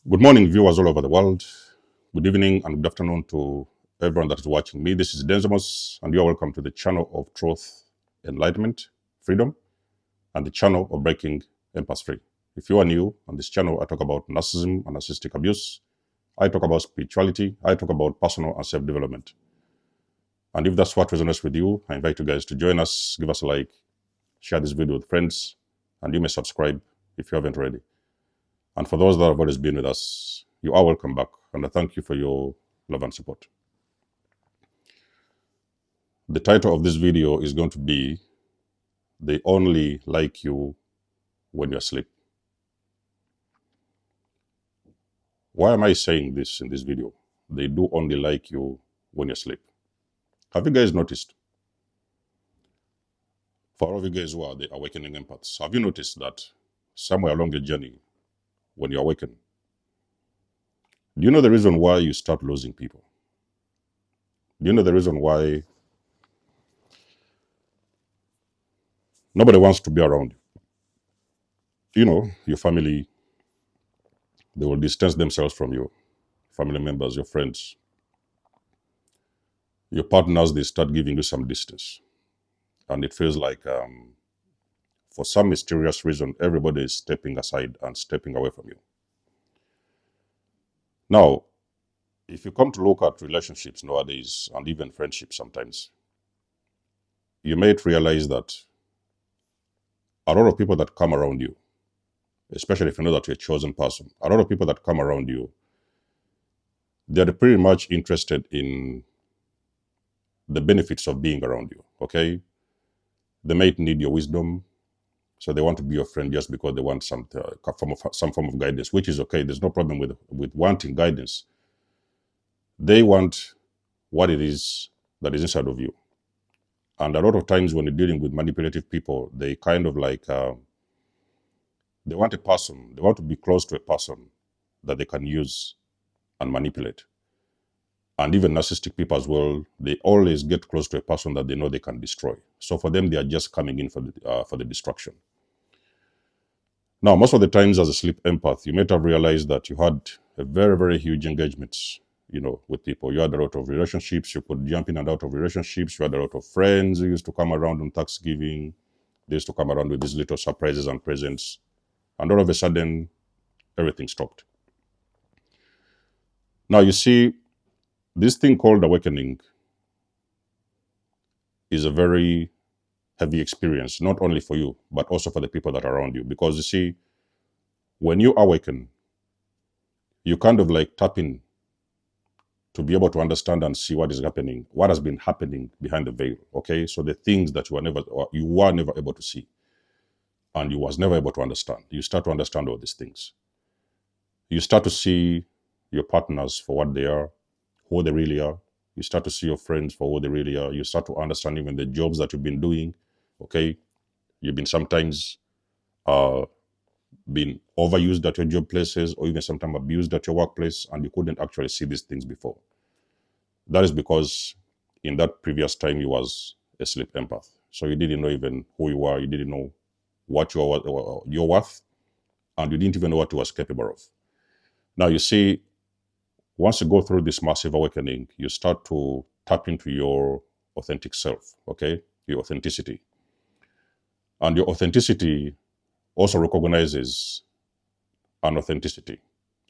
Good morning, viewers all over the world. Good evening and good afternoon to everyone that is watching me. This is Denzimus, and you are welcome to the channel of Truth, Enlightenment, Freedom, and the channel of Breaking Empath Free. If you are new on this channel, I talk about narcissism and narcissistic abuse. I talk about spirituality. I talk about personal and self-development. And if that's what resonates with you, I invite you guys to join us, give us a like, share this video with friends, and you may subscribe if you haven't already. And for those that have always been with us, you are welcome back, and I thank you for your love and support. The title of this video is going to be, They Only Like You When You're Asleep. Why am I saying this in this video? They do only like you when you're asleep. Have you guys noticed? For all of you guys who are the awakening empaths, have you noticed that somewhere along the journey, when you awaken, do you know the reason why you start losing people? Do you know the reason why nobody wants to be around you? You know, your family, they will distance themselves from you. Family members, your friends, your partners, they start giving you some distance. And it feels like, for some mysterious reason, everybody is stepping aside and stepping away from you. Now, if you come to look at relationships nowadays, and even friendships sometimes, you might realize that a lot of people that come around you, especially if you know that you're a chosen person, a lot of people that come around you, they're pretty much interested in the benefits of being around you, okay? They might need your wisdom, so they want to be your friend just because they want some form of guidance, which is okay. There's no problem with wanting guidance. They want what it is that is inside of you. And a lot of times when you're dealing with manipulative people, they kind of like, they want a person, they want to be close to a person that they can use and manipulate. And even narcissistic people as well, they always get close to a person that they know they can destroy. So for them, they are just coming in for the destruction. Now, most of the times as a sleep empath, you might have realized that you had a very, very huge engagements, with people. You had a lot of relationships. You could jump in and out of relationships. You had a lot of friends who used to come around on Thanksgiving. They used to come around with these little surprises and presents. And all of a sudden, everything stopped. Now, you see, this thing called awakening is a very heavy experience, not only for you, but also for the people that are around you. Because you see, when you awaken, you kind of like tap in to be able to understand and see what is happening, what has been happening behind the veil, okay? So the things that you were never able to see, and you was never able to understand. You start to understand all these things. You start to see your partners for what they are, who they really are. You start to see your friends for who they really are. You start to understand even the jobs that you've been doing, okay? You've been sometimes been overused at your job places, or even sometimes abused at your workplace, and you couldn't actually see these things before. That is because in that previous time you was a sleep empath. So you didn't know even who you were, you didn't know what you're worth, and you didn't even know what you was capable of. Now you see, once you go through this massive awakening, you start to tap into your authentic self, okay? Your authenticity. And your authenticity also recognizes unauthenticity,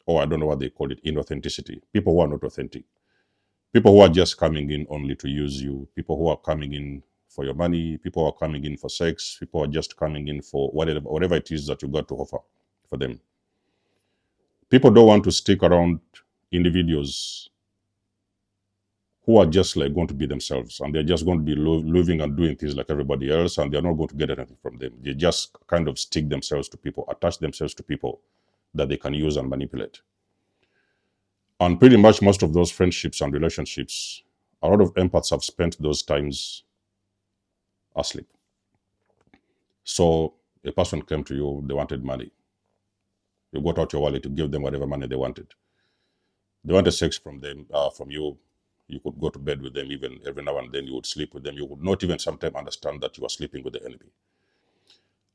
or I don't know what they call it, inauthenticity. People who are not authentic. People who are just coming in only to use you. People who are coming in for your money. People who are coming in for sex. People who are just coming in for whatever it is that you got to offer for them. People don't want to stick around individuals who are just like going to be themselves, and they're just going to be living and doing things like everybody else, and they're not going to get anything from them. They just kind of stick themselves to people, attach themselves to people that they can use and manipulate. And pretty much most of those friendships and relationships, a lot of empaths have spent those times asleep. So a person came to you, they wanted money. You got out your wallet to give them whatever money they wanted. They wanted sex from you. You could go to bed with them, even every now and then you would sleep with them. You would not even sometimes understand that you are sleeping with the enemy.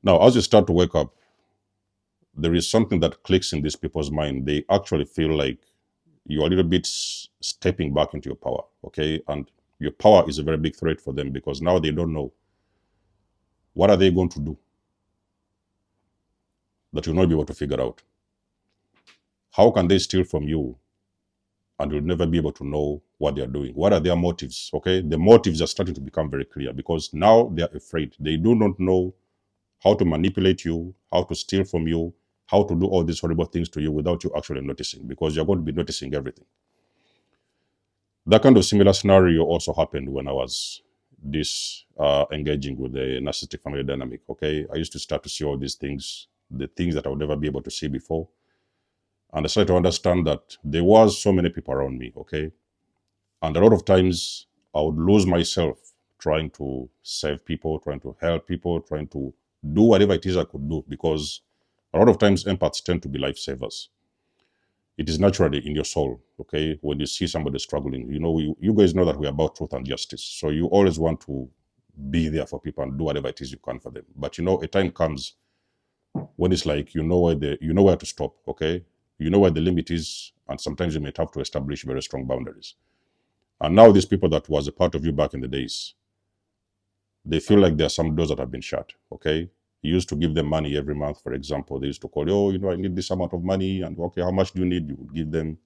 Now, as you start to wake up, there is something that clicks in these people's mind. They actually feel like you're a little bit stepping back into your power, okay? And your power is a very big threat for them because now they don't know what are they going to do that you'll not be able to figure out. How can they steal from you and you'll never be able to know what they're doing? What are their motives, okay? The motives are starting to become very clear because now they're afraid. They do not know how to manipulate you, how to steal from you, how to do all these horrible things to you without you actually noticing, because you're going to be noticing everything. That kind of similar scenario also happened when I was engaging with the narcissistic family dynamic, okay? I used to start to see all these things, the things that I would never be able to see before. And I started to understand that there was so many people around me, okay? And a lot of times I would lose myself trying to save people, trying to help people, trying to do whatever it is I could do, because a lot of times empaths tend to be lifesavers. It is naturally in your soul, okay? When you see somebody struggling, you guys know that we're about truth and justice. So you always want to be there for people and do whatever it is you can for them. But a time comes when it's like you know where to stop, okay? You know where the limit is, and sometimes you might have to establish very strong boundaries. And now these people that was a part of you back in the days, they feel like there are some doors that have been shut, okay? You used to give them money every month, for example. They used to call you, I need this amount of money, and okay, how much do you need? You would give them.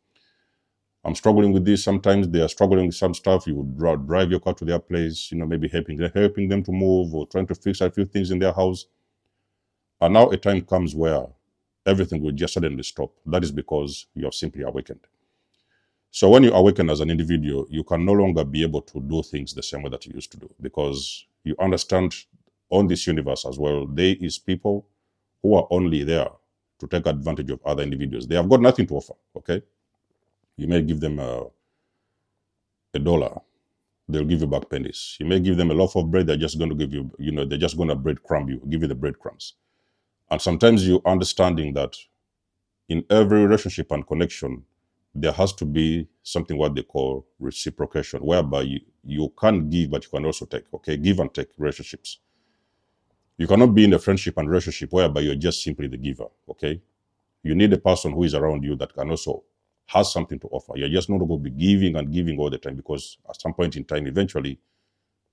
I'm struggling with this. Sometimes they are struggling with some stuff. You would drive your car to their place, maybe helping them to move or trying to fix a few things in their house. And now a time comes where everything will just suddenly stop. That is because you have simply awakened. So when you awaken as an individual, you can no longer be able to do things the same way that you used to do, because you understand on this universe as well, there is people who are only there to take advantage of other individuals. They have got nothing to offer, okay? You may give them a dollar, they'll give you back pennies. You may give them a loaf of bread, they're just going to give you, they're just going to breadcrumb you, give you the breadcrumbs. And sometimes you understanding that in every relationship and connection, there has to be something what they call reciprocation, whereby you can give, but you can also take, okay? Give and take relationships. You cannot be in a friendship and relationship whereby you're just simply the giver, okay? You need a person who is around you that can also has something to offer. You're just not going to be giving and giving all the time, because at some point in time, eventually,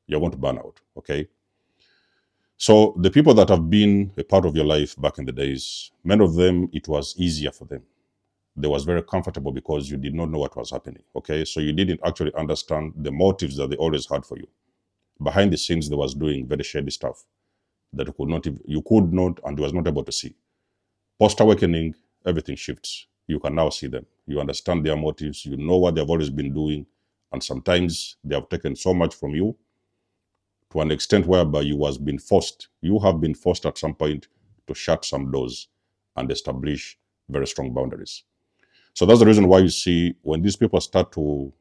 you're going to burn out, okay? So the people that have been a part of your life back in the days, many of them, it was easier for them. They was very comfortable because you did not know what was happening, okay? So you didn't actually understand the motives that they always had for you. Behind the scenes, they was doing very shady stuff that you could not and was not able to see. Post-awakening, everything shifts. You can now see them. You understand their motives. You know what they've always been doing. And sometimes they have taken so much from you to an extent whereby you have been forced at some point to shut some doors and establish very strong boundaries. So that's the reason why you see when these people start to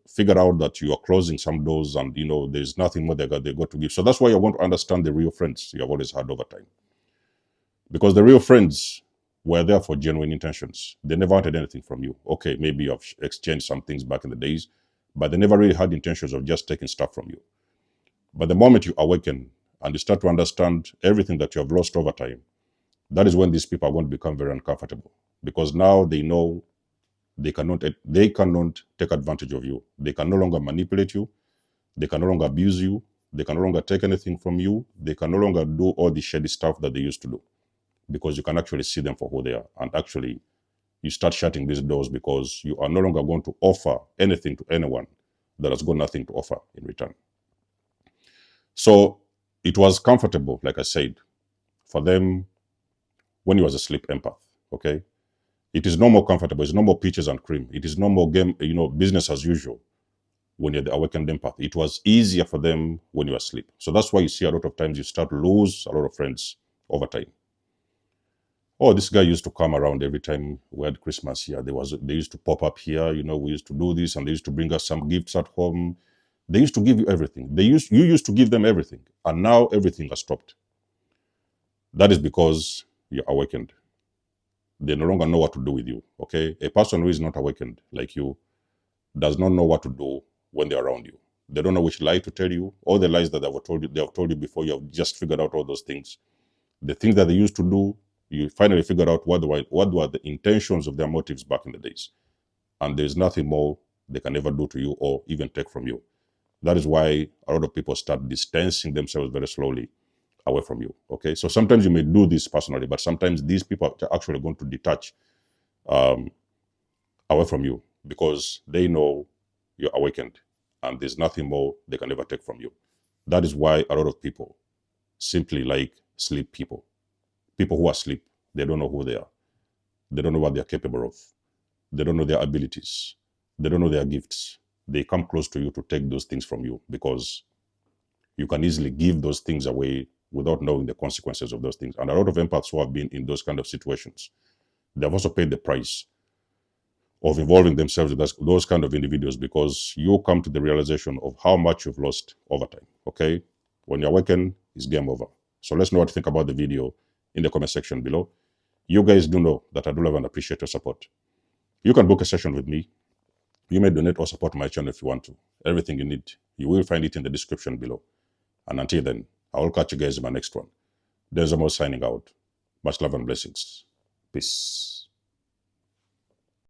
figure out that you are closing some doors and there's nothing more they got to give. So that's why you want to understand the real friends you have always had over time. Because the real friends were there for genuine intentions. They never wanted anything from you. Okay, maybe you've exchanged some things back in the days, but they never really had intentions of just taking stuff from you. But the moment you awaken and you start to understand everything that you have lost over time, that is when these people are going to become very uncomfortable, because now they know they cannot take advantage of you. They can no longer manipulate you. They can no longer abuse you. They can no longer take anything from you. They can no longer do all the shady stuff that they used to do, because you can actually see them for who they are. And actually, you start shutting these doors because you are no longer going to offer anything to anyone that has got nothing to offer in return. So it was comfortable, like I said, for them when he was a sleep empath, okay? It is no more comfortable. It's no more peaches and cream. It is no more game, business as usual when you're the awakened empath. It was easier for them when you were asleep. So that's why you see a lot of times you start to lose a lot of friends over time. Oh, this guy used to come around every time we had Christmas here. They used to pop up here, we used to do this, and they used to bring us some gifts at home. They used to give you everything. You used to give them everything, and now everything has stopped. That is because you're awakened. They no longer know what to do with you, okay? A person who is not awakened like you does not know what to do when they're around you. They don't know which lie to tell you. All the lies that they have told you before, you have just figured out all those things. The things that they used to do, You finally figure out what were the intentions of their motives back in the days. And there's nothing more they can ever do to you or even take from you. That is why a lot of people start distancing themselves very slowly away from you. Okay, so sometimes you may do this personally, but sometimes these people are actually going to detach away from you because they know you're awakened and there's nothing more they can ever take from you. That is why a lot of people simply like sleep people. People who are asleep, they don't know who they are. They don't know what they're capable of. They don't know their abilities. They don't know their gifts. They come close to you to take those things from you because you can easily give those things away without knowing the consequences of those things. And a lot of empaths who have been in those kind of situations, they've also paid the price of involving themselves with those kind of individuals because you come to the realization of how much you've lost over time. Okay? When you awaken, it's game over. So let's know what you think about the video in the comment section below. You guys do know that I do love and appreciate your support. You can book a session with me. You may donate or support my channel if you want to. Everything you need, you will find it in the description below. And until then, I will catch you guys in my next one. There's Amos signing out. Much love and blessings. Peace.